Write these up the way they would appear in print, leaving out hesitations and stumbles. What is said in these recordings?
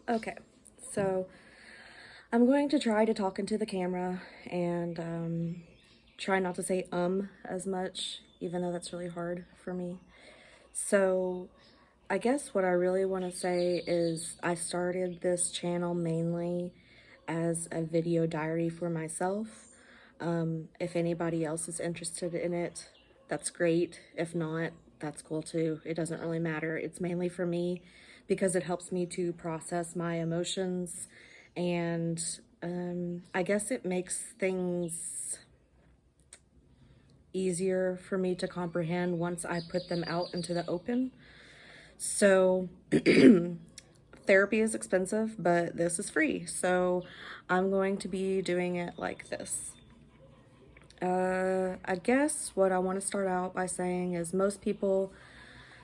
Okay, so I'm going to try to talk into the camera and try not to say as much, even though that's really hard for me. So I guess what I really want to say is I started this channel mainly as a video diary for myself. If anybody else is interested in it, that's great. If not, that's cool too. It doesn't really matter. It's mainly for me because it helps me to process my emotions, and I guess it makes things easier for me to comprehend once I put them out into the open. So therapy is expensive, but this is free. So I'm going to be doing it like this. I guess what I want to start out by saying is most people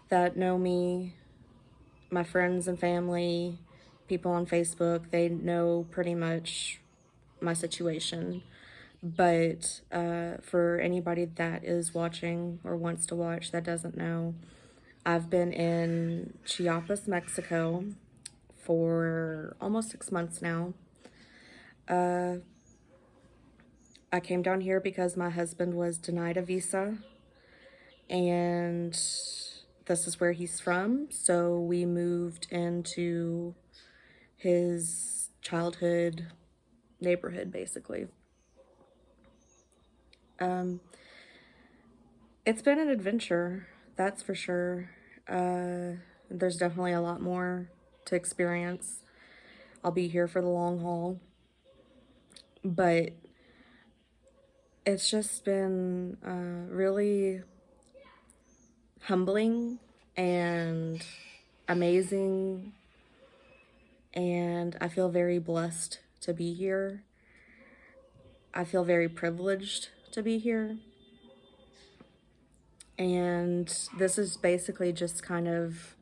that know me, my friends and family, people on Facebook, they know pretty much my situation. But for anybody that is watching or wants to watch that doesn't know, I've been in Chiapas, Mexico for almost 6 months now. I came down here because my husband was denied a visa, and this is where he's from. So we moved into his childhood neighborhood, basically. It's been an adventure, that's for sure. There's definitely a lot more to experience. I'll be here for the long haul, but it's just been really humbling and amazing, and I feel very blessed to be here. I feel very privileged to be here. And this is basically just kind of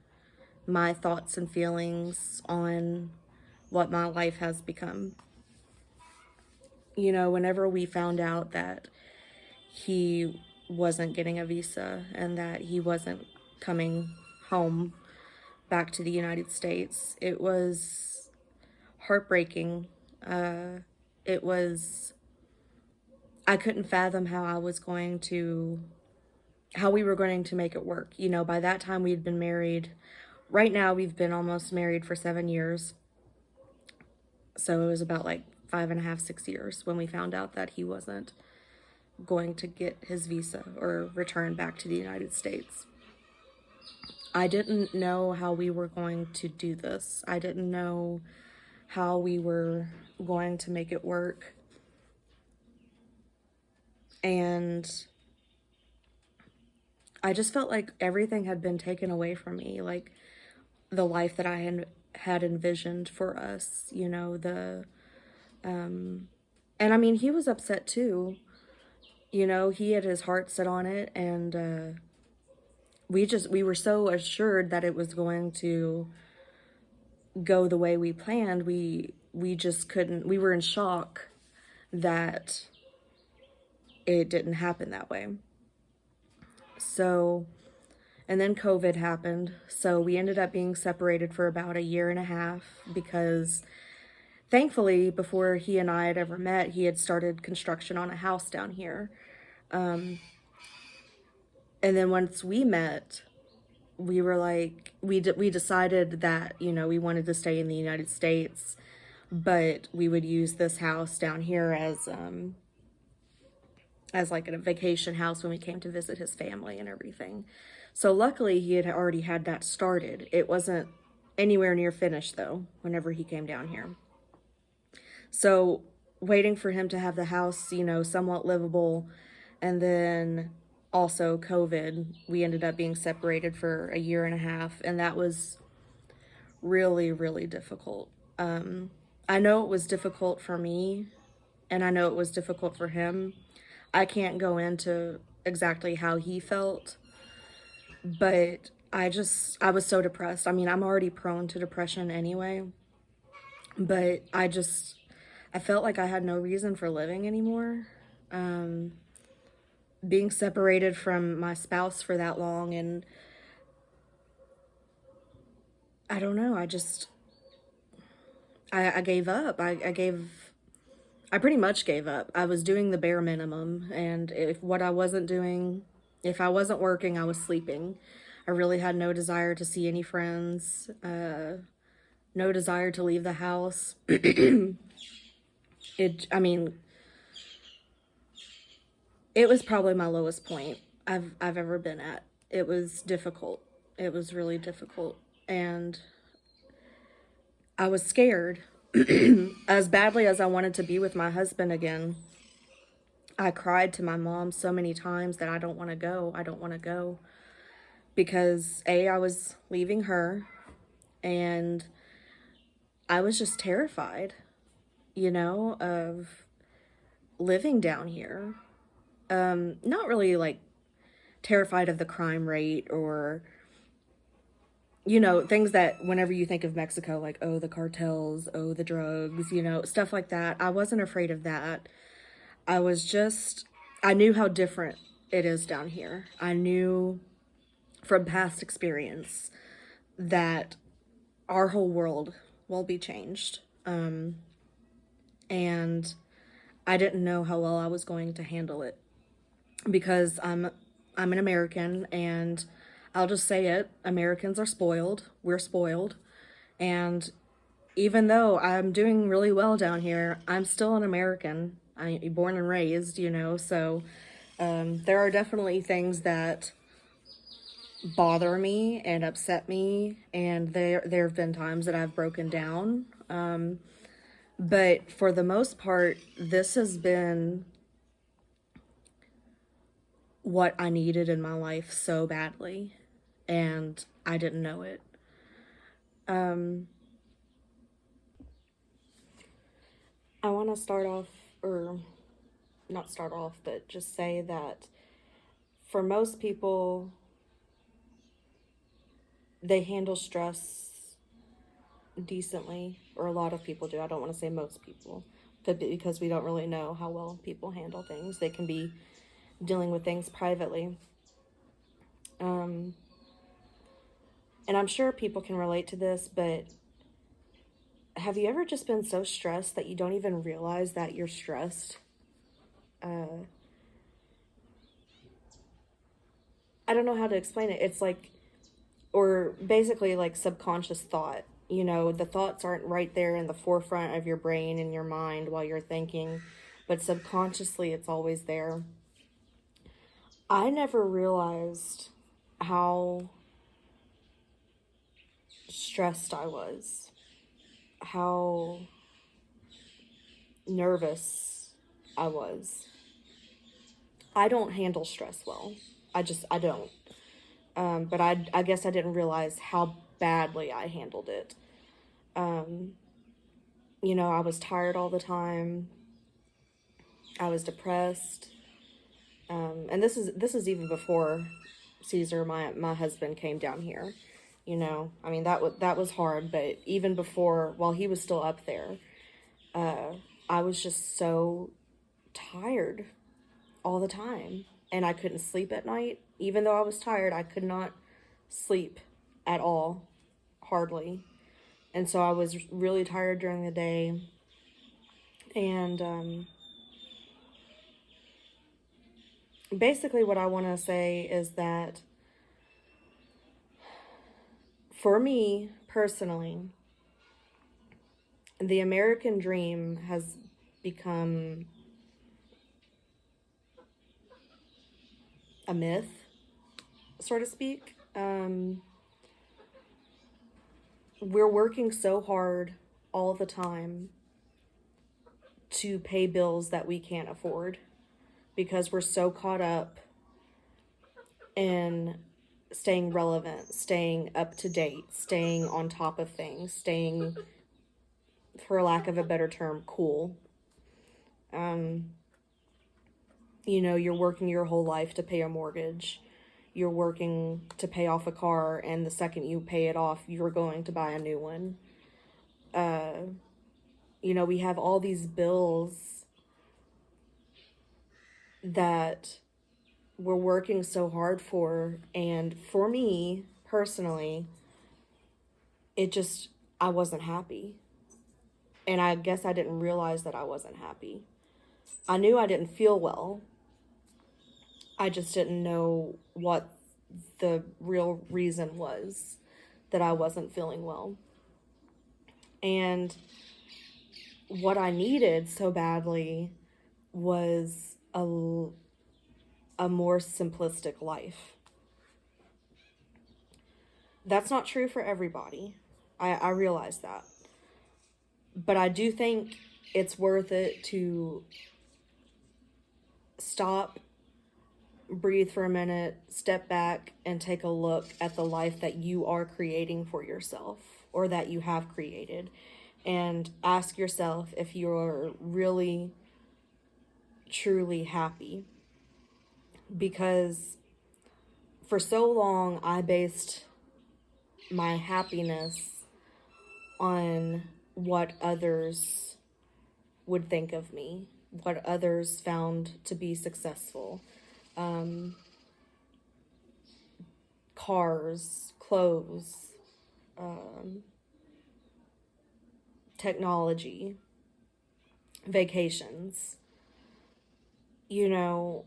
my thoughts and feelings on what my life has become. You know, whenever we found out that he wasn't getting a visa and that he wasn't coming home back to the United States, it was heartbreaking. It was, I couldn't fathom how we were going to make it work. You know, by that time we'd been married. Right now we've been almost married for 7 years. So it was about like 5.5, 6 years when we found out that he wasn't going to get his visa or return back to the United States. I didn't know how we were going to do this. I didn't know how we were going to make it work. And I just felt like everything had been taken away from me, like the life that I had envisioned for us, you know, and I mean, he was upset too. You know, he had his heart set on it, and we were so assured that it was going to go the way we planned. We just couldn't, we were in shock that it didn't happen that way. So, and then COVID happened. So we ended up being separated for about a year and a half because thankfully, before he and I had ever met, he had started construction on a house down here. And then once we met, we were like, we decided that, you know, we wanted to stay in the United States, but we would use this house down here as like a vacation house when we came to visit his family and everything. So luckily he had already had that started. It wasn't anywhere near finished though, whenever he came down here. So waiting for him to have the house, you know, somewhat livable, and then also COVID, we ended up being separated for a year and a half, and that was really, really difficult. I know it was difficult for me, and I know it was difficult for him. I can't go into exactly how he felt, but I was so depressed. I mean, I'm already prone to depression anyway, but I felt like I had no reason for living anymore. Being separated from my spouse for that long, and I don't know, I gave up. I pretty much gave up. I was doing the bare minimum, and if I wasn't working, I was sleeping. I really had no desire to see any friends, no desire to leave the house. I mean, it was probably my lowest point I've ever been at. It was difficult. It was really difficult, and I was scared. As badly as I wanted to be with my husband again, I cried to my mom so many times that I don't want to go. I don't want to go. Because I was leaving her, and I was just terrified, of living down here. Not really like terrified of the crime rate or, things that whenever you think of Mexico, like, oh, the cartels, oh, the drugs, stuff like that. I wasn't afraid of that. I knew how different it is down here. I knew from past experience that our whole world will be changed. And I didn't know how well I was going to handle it because I'm an American, and I'll just say it, Americans are spoiled. We're spoiled. And even though I'm doing really well down here, I'm still an American. I'm born and raised, so there are definitely things that bother me and upset me, and there have been times that I've broken down. But for the most part, this has been what I needed in my life so badly, and I didn't know it. I want to start off, or not start off, but just say that for most people, they handle stress decently, or a lot of people do. I don't want to say most people, because we don't really know how well people handle things. They can be dealing with things privately. And I'm sure people can relate to this, but have you ever just been so stressed that you don't even realize that you're stressed? I don't know how to explain it. It's like, or basically like subconscious thought. The thoughts aren't right there in the forefront of your brain and your mind while you're thinking, but subconsciously it's always there. I never realized how stressed I was, how nervous I was. I don't handle stress well. I don't. But I guess I didn't realize how badly I handled it. I was tired all the time. I was depressed. And this is even before Caesar, my husband, came down here. I mean, that was hard, but even before, while he was still up there, I was just so tired all the time, and I couldn't sleep at night. Even though I was tired, I could not sleep at all, hardly. And so I was really tired during the day, and basically what I want to say is that for me personally, the American dream has become a myth, so to speak. We're working so hard all the time to pay bills that we can't afford because we're so caught up in staying relevant, staying up to date, staying on top of things, staying, for lack of a better term, cool. You're working your whole life to pay a mortgage. You're working to pay off a car, and the second you pay it off, you're going to buy a new one. We have all these bills that we're working so hard for, and for me, personally, I wasn't happy. And I guess I didn't realize that I wasn't happy. I knew I didn't feel well. I just didn't know what the real reason was that I wasn't feeling well. And what I needed so badly was a more simplistic life. That's not true for everybody. I realize that. But I do think it's worth it to stop, breathe for a minute, step back, and take a look at the life that you are creating for yourself or that you have created. And ask yourself if you're really, truly happy. Because for so long, I based my happiness on what others would think of me, what others found to be successful. Cars, clothes, technology, vacations. You know,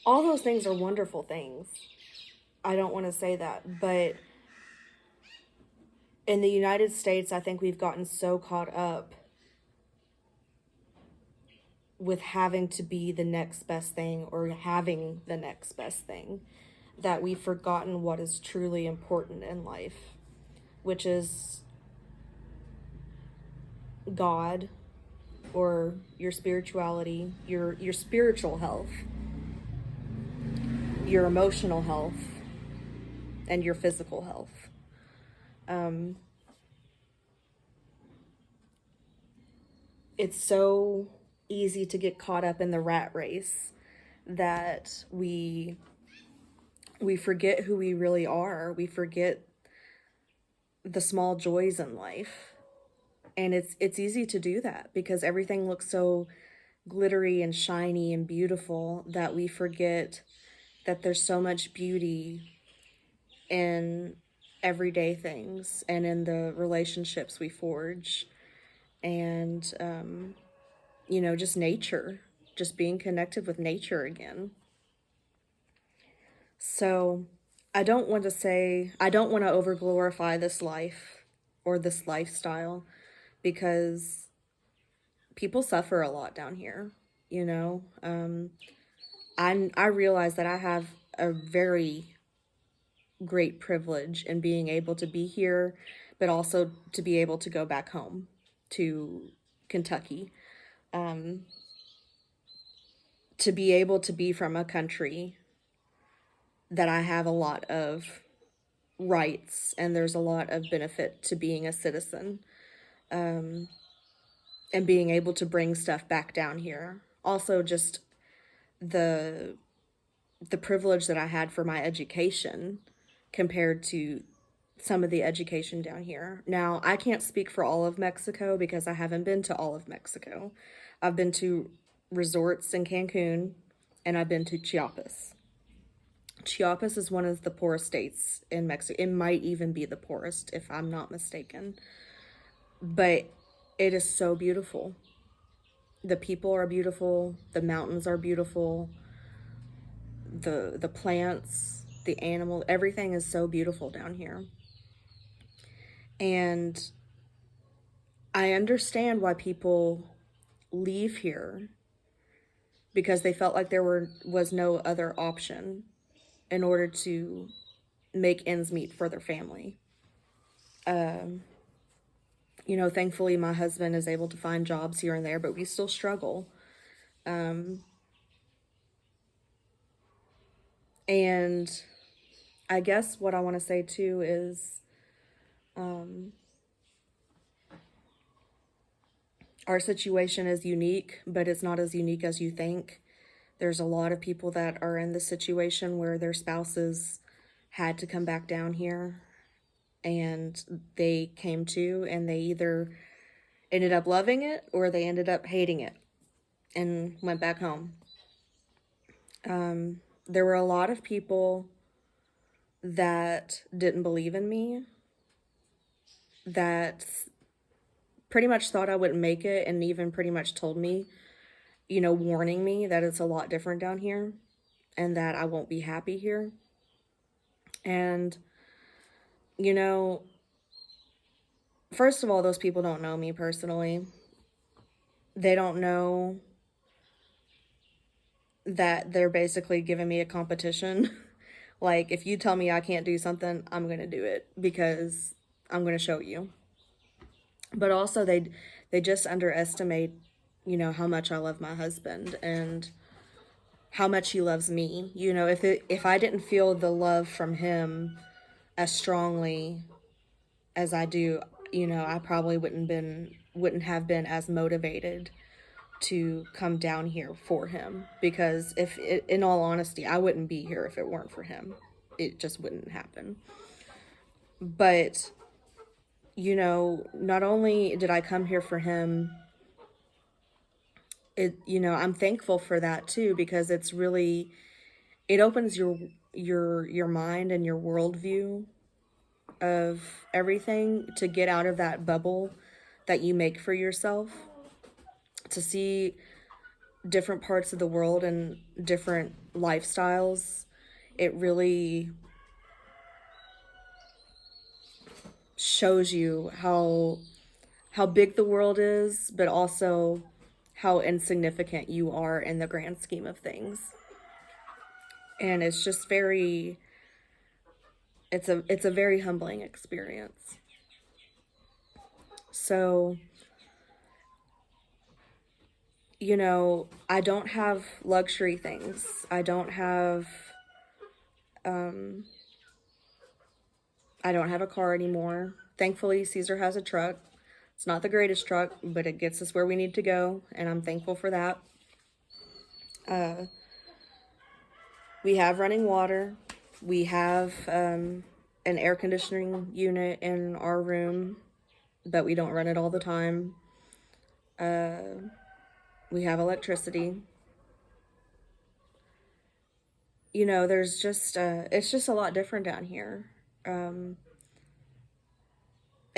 all those things are wonderful things. I don't want to say that, but in the United States, I think we've gotten so caught up with having to be the next best thing or having the next best thing that we've forgotten what is truly important in life, which is God or your spirituality, your spiritual health, your emotional health, and your physical health. It's so easy to get caught up in the rat race that we forget who we really are. We forget the small joys in life. And it's easy to do that because everything looks so glittery and shiny and beautiful that we forget that there's so much beauty in everyday things and in the relationships we forge and just nature, just being connected with nature again. So I don't want to over glorify this life or this lifestyle because people suffer a lot down here, you know. I realize that I have a very great privilege in being able to be here, but also to be able to go back home to Kentucky, to be able to be from a country that I have a lot of rights and there's a lot of benefit to being a citizen, and being able to bring stuff back down here. Also, just the privilege that I had for my education compared to some of the education down here. Now, I can't speak for all of Mexico because I haven't been to all of Mexico. I've been to resorts in Cancun and I've been to Chiapas. Chiapas is one of the poorest states in Mexico. It might even be the poorest if I'm not mistaken. But it is so beautiful. The people are beautiful, the mountains are beautiful, the plants, the animals, everything is so beautiful down here. And I understand why people leave here because they felt like there was no other option in order to make ends meet for their family. Thankfully my husband is able to find jobs here and there, but we still struggle. And I guess what I want to say too is our situation is unique, but it's not as unique as you think. There's a lot of people that are in the situation where their spouses had to come back down here and they came to and they either ended up loving it or they ended up hating it and went back home. There were a lot of people that didn't believe in me, that pretty much thought I wouldn't make it, and even pretty much told me, warning me that it's a lot different down here and that I won't be happy here. And, you know, first of all, those people don't know me personally. They don't know that they're basically giving me a competition. Like, if you tell me I can't do something, I'm going to do it because I'm going to show you. But also they just underestimate, how much I love my husband and how much he loves me. If I didn't feel the love from him as strongly as I do, I probably wouldn't have been as motivated to come down here for him, because in all honesty, I wouldn't be here if it weren't for him. It just wouldn't happen. But not only did I come here for him, I'm thankful for that too, because it opens your mind and your worldview of everything, to get out of that bubble that you make for yourself, to see different parts of the world and different lifestyles. It really shows you how big the world is, but also how insignificant you are in the grand scheme of things. And it's just it's a very humbling experience. So, I don't have luxury things. I don't have a car anymore. Thankfully, Caesar has a truck. It's not the greatest truck, but it gets us where we need to go, and I'm thankful for that. We have running water. We have an air conditioning unit in our room, but we don't run it all the time. We have electricity. There's just, it's just a lot different down here.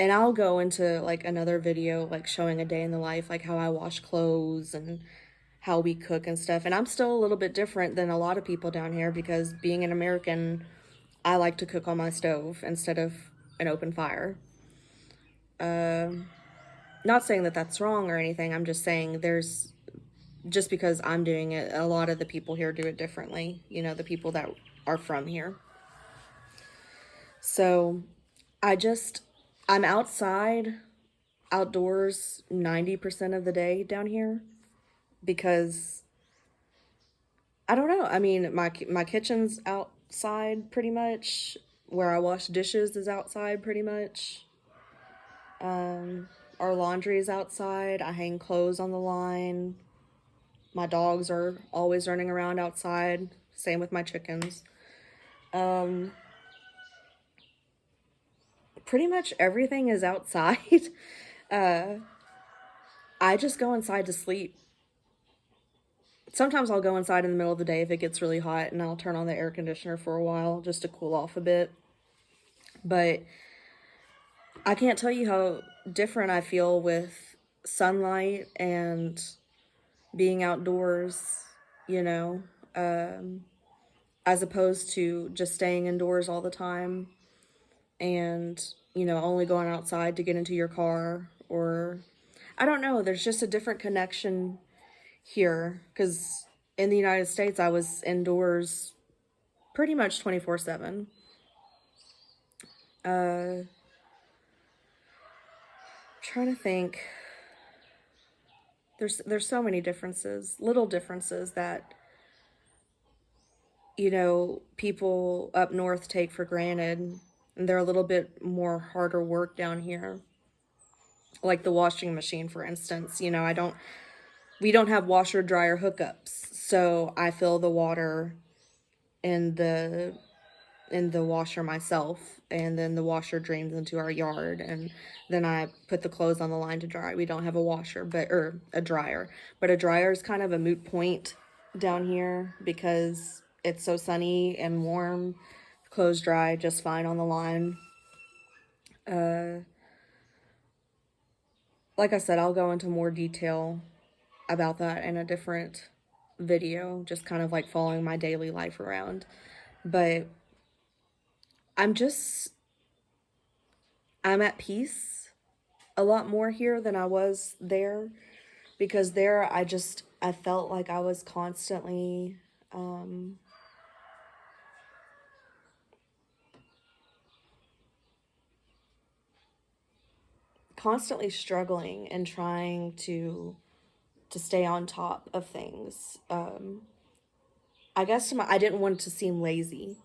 And I'll go into like another video, like showing a day in the life, like how I wash clothes and how we cook and stuff. And I'm still a little bit different than a lot of people down here, because being an American, I like to cook on my stove instead of an open fire. Not saying that that's wrong or anything. I'm just saying just because I'm doing it, a lot of the people here do it differently, the people that are from here. So I'm outdoors 90% of the day down here, because I don't know. I mean, my kitchen's outside pretty much. Where I wash dishes is outside pretty much. Our laundry is outside. I hang clothes on the line. My dogs are always running around outside. Same with my chickens. Pretty much everything is outside. I just go inside to sleep. Sometimes I'll go inside in the middle of the day if it gets really hot, and I'll turn on the air conditioner for a while just to cool off a bit. But I can't tell you how different I feel with sunlight and being outdoors, as opposed to just staying indoors all the time and, only going outside to get into your car. Or I don't know, there's just a different connection here, because in the United States, I was indoors pretty much 24/7. Trying to think. There's so many differences, little differences that, people up north take for granted, and they're a little bit more harder work down here. Like the washing machine, for instance. We don't have washer dryer hookups, so I fill the water in the washer myself, and then the washer drains into our yard, and then I put the clothes on the line to dry. We don't have a washer, or a dryer, but a dryer is kind of a moot point down here because it's so sunny and warm. Clothes dry just fine on the line. like I said, I'll go into more detail about that in a different video, just kind of like following my daily life around. But I'm just, I'm at peace a lot more here than I was there, because there I felt like I was constantly struggling and trying to stay on top of things. I guess I didn't want to seem lazy,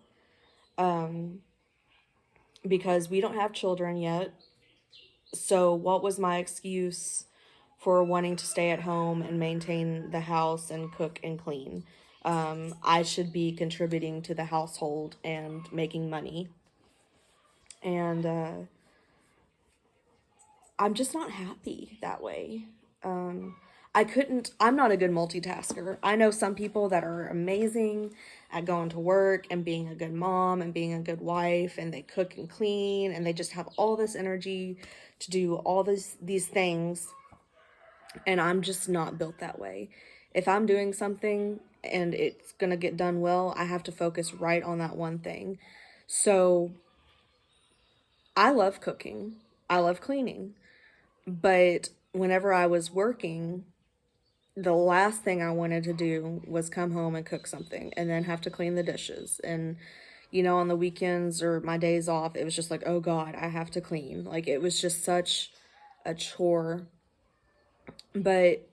because we don't have children yet. So what was my excuse for wanting to stay at home and maintain the house and cook and clean? I should be contributing to the household and making money. And I'm just not happy that way. I'm not a good multitasker. I know some people that are amazing at going to work and being a good mom and being a good wife, and they cook and clean, and they just have all this energy to do all these things. And I'm just not built that way. If I'm doing something and it's going to get done well, I have to focus right on that one thing. So I love cooking. I love cleaning. But whenever I was working, the last thing I wanted to do was come home and cook something and then have to clean the dishes. And, on the weekends or my days off, it was just like, oh God, I have to clean. Like, it was just such a chore. But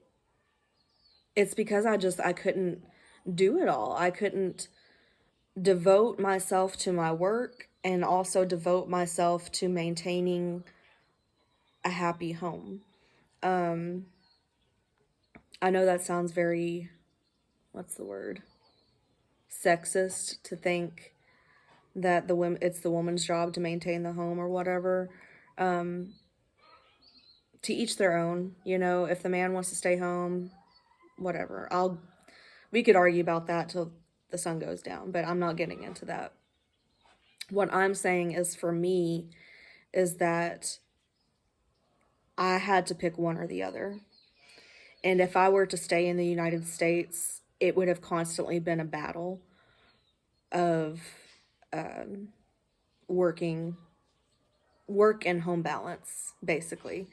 it's because I couldn't do it all. I couldn't devote myself to my work and also devote myself to maintaining a happy home. I know that sounds very, what's the word? Sexist to think that it's the woman's job to maintain the home or whatever. To each their own, if the man wants to stay home, whatever. We could argue about that till the sun goes down, but I'm not getting into that. What I'm saying is, for me, is that I had to pick one or the other. And if I were to stay in the United States, it would have constantly been a battle of work and home balance, basically.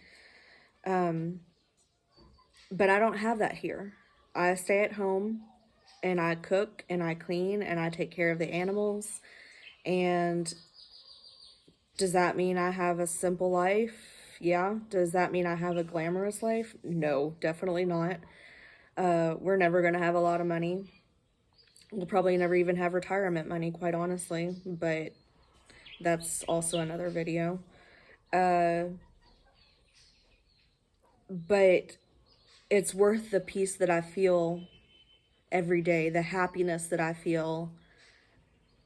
But I don't have that here. I stay at home and I cook and I clean and I take care of the animals. And does that mean I have a simple life? Yeah. Does that mean I have a glamorous life? No, definitely not. We're never going to have a lot of money. We'll probably never even have retirement money, quite honestly, but that's also another video. But it's worth the peace that I feel every day, the happiness that I feel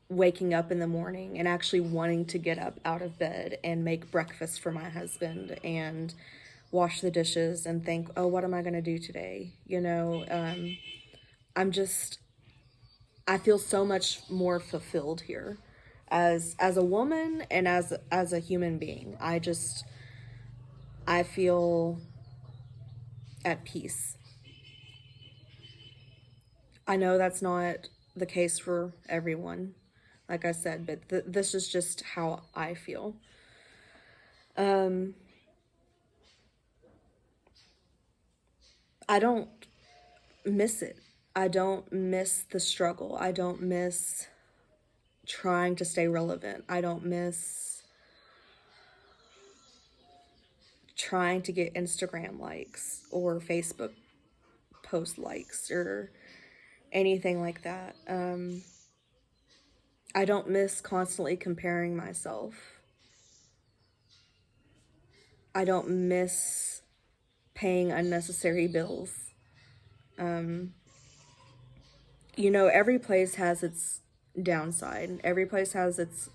waking up in the morning and actually wanting to get up out of bed and make breakfast for my husband and wash the dishes and think, oh, what am I going to do today? I feel so much more fulfilled here as a woman and as a human being. I feel at peace. I know that's not the case for everyone, like I said, but this is just how I feel. I don't miss it. I don't miss the struggle. I don't miss trying to stay relevant. I don't miss trying to get Instagram likes or Facebook post likes or anything like that. I don't miss constantly comparing myself. I don't miss paying unnecessary bills. Every place has its downside. Every place has its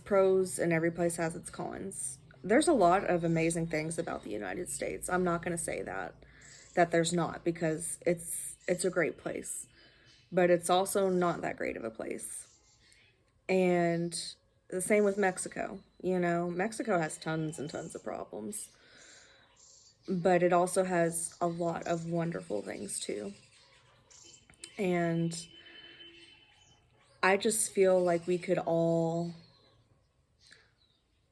pros and every place has its cons. There's a lot of amazing things about the United States. I'm not going to say that there's not, because it's a great place. But it's also not that great of a place. And the same with Mexico. Mexico has tons and tons of problems. but it also has a lot of wonderful things too. And I just feel like we could all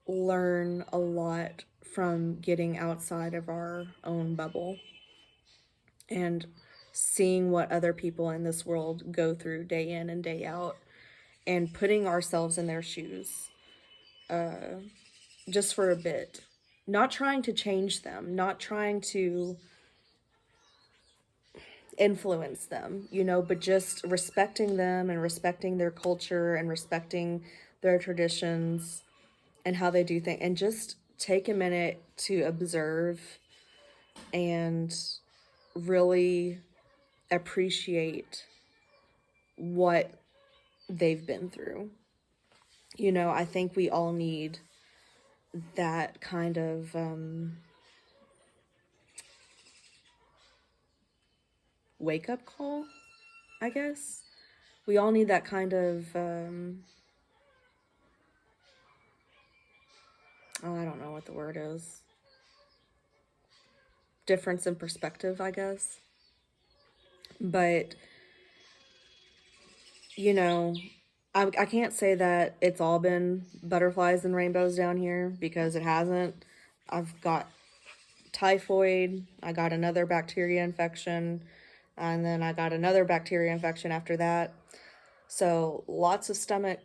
learn a lot from getting outside of our own bubble and seeing what other people in this world go through day in and day out, and putting ourselves in their shoes, just for a bit. Not trying to change them, not trying to influence them, but just respecting them and respecting their culture and respecting their traditions and how they do things, and just take a minute to observe and really appreciate what they've been through. I think we all need that kind of wake up call, I guess. We all need that kind of, I don't know what the word is. Difference in perspective, I guess. But, I can't say that it's all been butterflies and rainbows down here, because it hasn't. I've got typhoid, I got another bacteria infection, and then I got another bacteria infection after that. So lots of stomach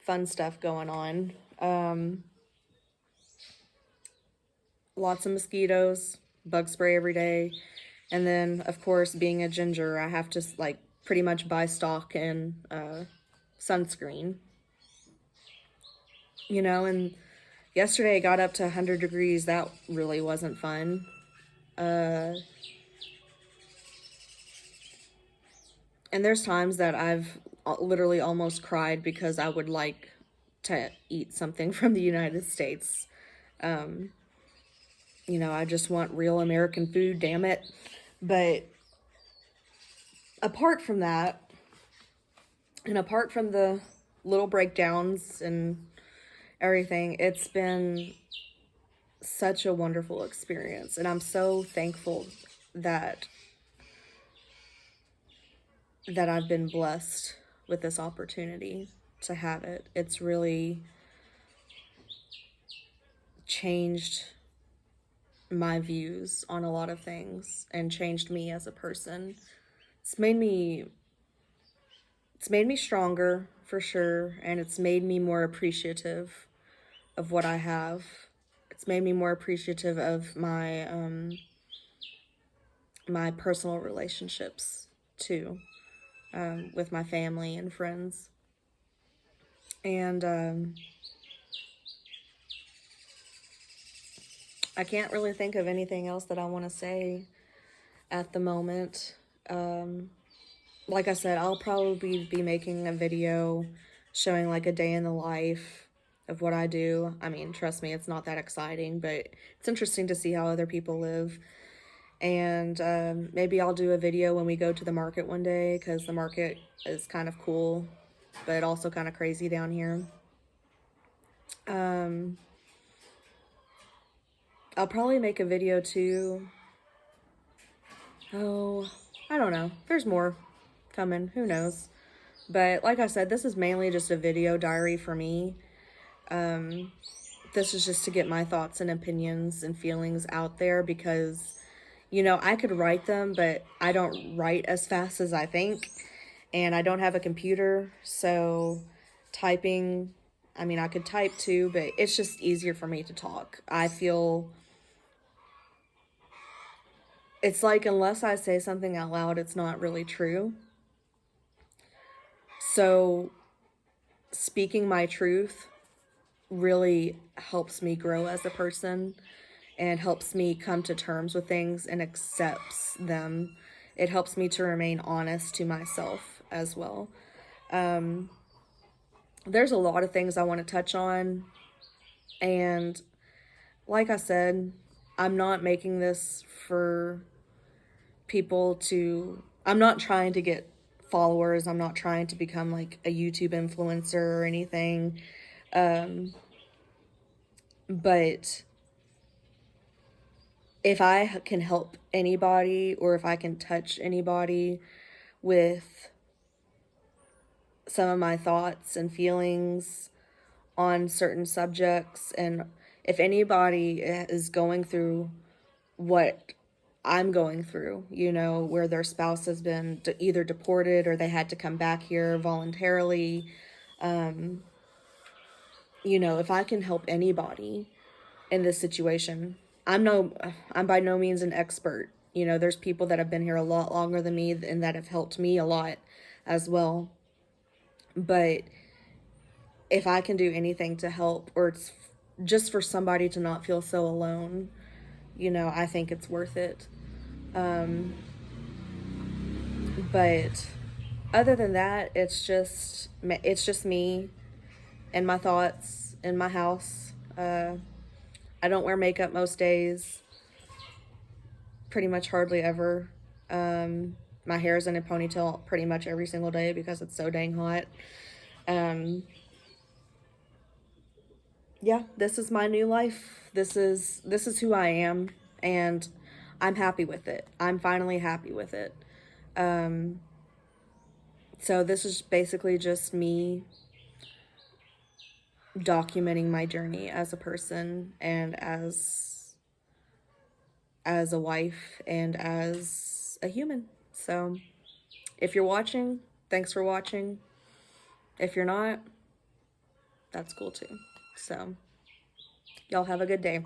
fun stuff going on. Lots of mosquitoes, bug spray every day. And then, of course, being a ginger, I have to pretty much buy stock in sunscreen. And yesterday it got up to 100 degrees. That really wasn't fun. And there's times that I've literally almost cried because I would like to eat something from the United States. I just want real American food, damn it. But apart from that, and apart from the little breakdowns and everything, it's been such a wonderful experience. And I'm so thankful that I've been blessed with this opportunity to have it. It's really changed my views on a lot of things and changed me as a person. It's made me stronger, for sure, and it's made me more appreciative of what I have. It's made me more appreciative of my my personal relationships too, with my family and friends. And I can't really think of anything else that I want to say at the moment. Like I said, I'll probably be making a video showing like a day in the life of what I do. I mean, trust me, it's not that exciting, but it's interesting to see how other people live. And maybe I'll do a video when we go to the market one day, because the market is kind of cool, but also kind of crazy down here. I'll probably make a video too. Oh, I don't know. There's more coming. Who knows? But like I said, this is mainly just a video diary for me. This is just to get my thoughts and opinions and feelings out there, because, I could write them, but I don't write as fast as I think. And I don't have a computer, so typing, I mean, I could type too, but it's just easier for me to talk. I feel it's like, unless I say something out loud, it's not really true. So speaking my truth really helps me grow as a person and helps me come to terms with things and accepts them. It helps me to remain honest to myself as well. There's a lot of things I want to touch on, and like I said, I'm not making this for people to, I'm not trying to get followers. I'm not trying to become like a YouTube influencer or anything. But if I can help anybody, or if I can touch anybody with some of my thoughts and feelings on certain subjects, and if anybody is going through what I'm going through, where their spouse has been either deported or they had to come back here voluntarily, if I can help anybody in this situation, I'm by no means an expert. There's people that have been here a lot longer than me and that have helped me a lot as well. But if I can do anything to help, or it's just for somebody to not feel so alone, I think it's worth it. But other than that, it's just me and my thoughts in my house. I don't wear makeup most days, pretty much hardly ever. My hair's in a ponytail pretty much every single day because it's so dang hot. Yeah, this is my new life. This is who I am, and I'm happy with it. I'm finally happy with it. So this is basically just me documenting my journey as a person, and as a wife, and as a human. So if you're watching, thanks for watching. If you're not, that's cool too. So y'all have a good day.